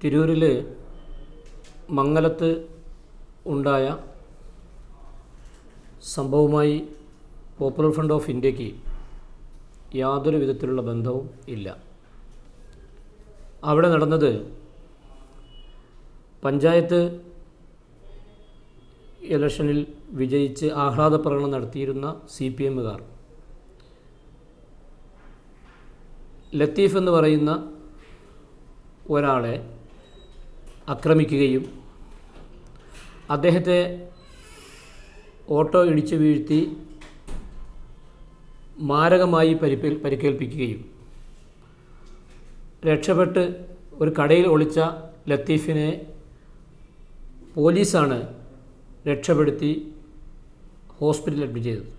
തിരൂരിൽ മംഗലത്ത് ഉണ്ടായ സംഭവവുമായി പോപ്പുലർ ഫ്രണ്ട് ഓഫ് ഇന്ത്യക്ക് യാതൊരു വിധത്തിലുള്ള ബന്ധവും ഇല്ല. അവിടെ നടന്നത് പഞ്ചായത്ത് ഇലക്ഷനിൽ വിജയിച്ച് ആഹ്ലാദ പ്രകടനം നടത്തിയിരുന്ന CPMകാർ ലത്തീഫ് എന്ന് പറയുന്ന ഒരാളെ ആക്രമിക്കുകയും അദ്ദേഹത്തെ ഓട്ടോ ഇടിച്ചു വീഴ്ത്തി മാരകമായി പരിക്കേൽപ്പിക്കുകയും രക്ഷപ്പെട്ട് ഒരു കടയിൽ ഒളിച്ച ലത്തീഫിനെ പോലീസാണ് രക്ഷപ്പെടുത്തി ഹോസ്പിറ്റലിൽ അഡ്മിറ്റ് ചെയ്തത്.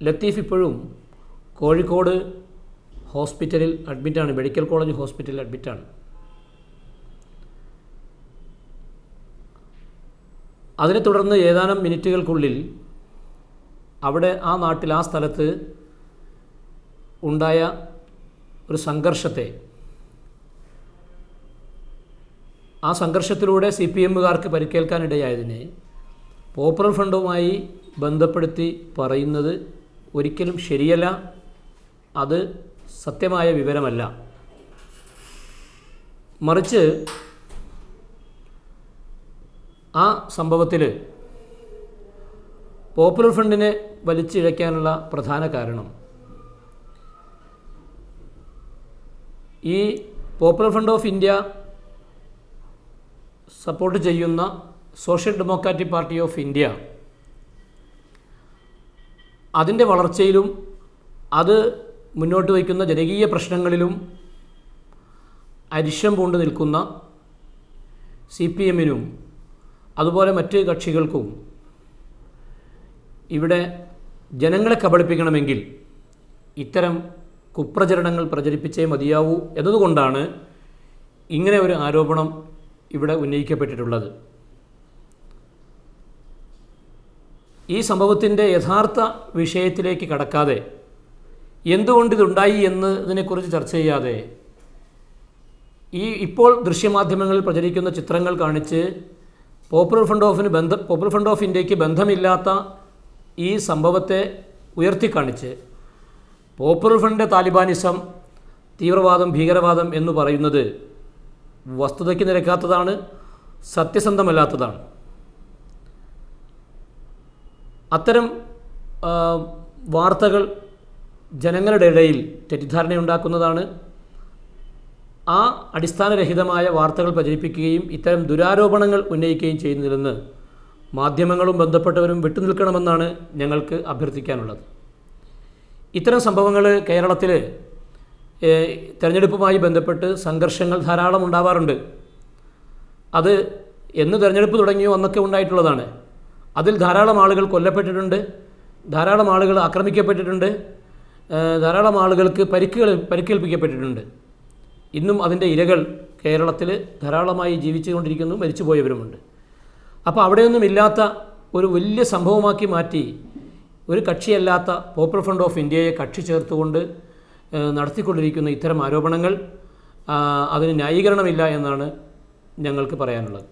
ലത്തീഫ് ഇപ്പോഴും കോഴിക്കോട് ഹോസ്പിറ്റലിൽ അഡ്മിറ്റാണ്, മെഡിക്കൽ കോളേജ് ഹോസ്പിറ്റലിൽ അഡ്മിറ്റാണ്. അതിനെ തുടർന്ന് ഏതാനും മിനിറ്റുകൾക്കുള്ളിൽ അവിടെ ആ നാട്ടിൽ ആ സ്ഥലത്ത് ഉണ്ടായ ഒരു സംഘർഷത്തെ, ആ സംഘർഷത്തിലൂടെ CPMകാർക്ക് പരിക്കേൽക്കാനിടയായതിനെ പോപ്പുലർ ഫ്രണ്ടുമായി ബന്ധപ്പെടുത്തി പറയുന്നത് ഒരിക്കലും ശരിയല്ല, അത് സത്യമായ വിവരമല്ല. മറിച്ച് ആ സംഭവത്തിൽ പോപ്പുലർ ഫ്രണ്ടിനെ വലിച്ചിഴയ്ക്കാനുള്ള പ്രധാന കാരണം ഈ popular front of India support ചെയ്യുന്ന social democratic party of India അതിൻ്റെ വളർച്ചയിലും അത് മുന്നോട്ട് വയ്ക്കുന്ന ജനകീയ പ്രശ്നങ്ങളിലും അരിശം പൂണ്ട് നിൽക്കുന്ന CPMനും അതുപോലെ മറ്റ് കക്ഷികൾക്കും ഇവിടെ ജനങ്ങളെ കബളിപ്പിക്കണമെങ്കിൽ ഇത്തരം കുപ്രചരണങ്ങൾ പ്രചരിപ്പിച്ചേ മതിയാവൂ എന്നതുകൊണ്ടാണ് ഇങ്ങനെ ഒരു ആരോപണം ഇവിടെ ഉന്നയിക്കപ്പെട്ടിട്ടുള്ളത്. ഈ സംഭവത്തിൻ്റെ യഥാർത്ഥ വിഷയത്തിലേക്ക് കടക്കാതെ, എന്തുകൊണ്ടിതുണ്ടായി എന്നതിനെക്കുറിച്ച് ചർച്ച ചെയ്യാതെ, ഇപ്പോൾ ദൃശ്യമാധ്യമങ്ങളിൽ പ്രചരിക്കുന്ന ചിത്രങ്ങൾ കാണിച്ച് പോപ്പുലർ ഫ്രണ്ട് ഓഫ് ഇന്ത്യക്ക് ബന്ധമില്ലാത്ത ഈ സംഭവത്തെ ഉയർത്തിക്കാണിച്ച് പോപ്പുലർ ഫ്രണ്ടിൻ്റെ താലിബാനിസം, തീവ്രവാദം, ഭീകരവാദം എന്ന് പറയുന്നത് വസ്തുതയ്ക്ക് നിരക്കാത്തതാണ്, സത്യസന്ധമല്ലാത്തതാണ്. അത്തരം വാർത്തകൾ ജനങ്ങളുടെ ഇടയിൽ തെറ്റിദ്ധാരണയുണ്ടാക്കുന്നതാണ്. ആ അടിസ്ഥാനരഹിതമായ വാർത്തകൾ പ്രചരിപ്പിക്കുകയും ഇത്തരം ദുരാരോപണങ്ങൾ ഉന്നയിക്കുകയും ചെയ്യുന്നതിൽ നിന്ന് മാധ്യമങ്ങളും ബന്ധപ്പെട്ടവരും വിട്ടുനിൽക്കണമെന്നാണ് ഞങ്ങൾക്ക് അഭ്യർത്ഥിക്കാനുള്ളത്. ഇത്തരം സംഭവങ്ങൾ കേരളത്തിൽ തെരഞ്ഞെടുപ്പുമായി ബന്ധപ്പെട്ട് സംഘർഷങ്ങൾ ധാരാളം ഉണ്ടാവാറുണ്ട്. അത് എന്ന് തെരഞ്ഞെടുപ്പ് തുടങ്ങിയോ അന്നൊക്കെ ഉണ്ടായിട്ടുള്ളതാണ്. അതിൽ ധാരാളം ആളുകൾ കൊല്ലപ്പെട്ടിട്ടുണ്ട്, ധാരാളം ആളുകൾ ആക്രമിക്കപ്പെട്ടിട്ടുണ്ട്, ധാരാളം ആളുകൾക്ക് പരിക്കേൽപ്പിക്കപ്പെട്ടിട്ടുണ്ട്. ഇന്നും അതിൻ്റെ ഇരകൾ കേരളത്തിൽ ധാരാളമായി ജീവിച്ചുകൊണ്ടിരിക്കുന്നു, മരിച്ചുപോയവരുമുണ്ട്. അപ്പോൾ അവിടെയൊന്നും ഇല്ലാത്ത ഒരു വലിയ സംഭവമാക്കി മാറ്റി ഒരു കക്ഷിയല്ലാത്ത പോപ്പുലർ ഫ്രണ്ട് ഓഫ് ഇന്ത്യയെ കക്ഷി ചേർത്തുകൊണ്ട് നടത്തിക്കൊണ്ടിരിക്കുന്ന ഇത്തരം ആരോപണങ്ങൾ അതിന് ന്യായീകരണമില്ല എന്നാണ് ഞങ്ങൾക്ക് പറയാനുള്ളത്.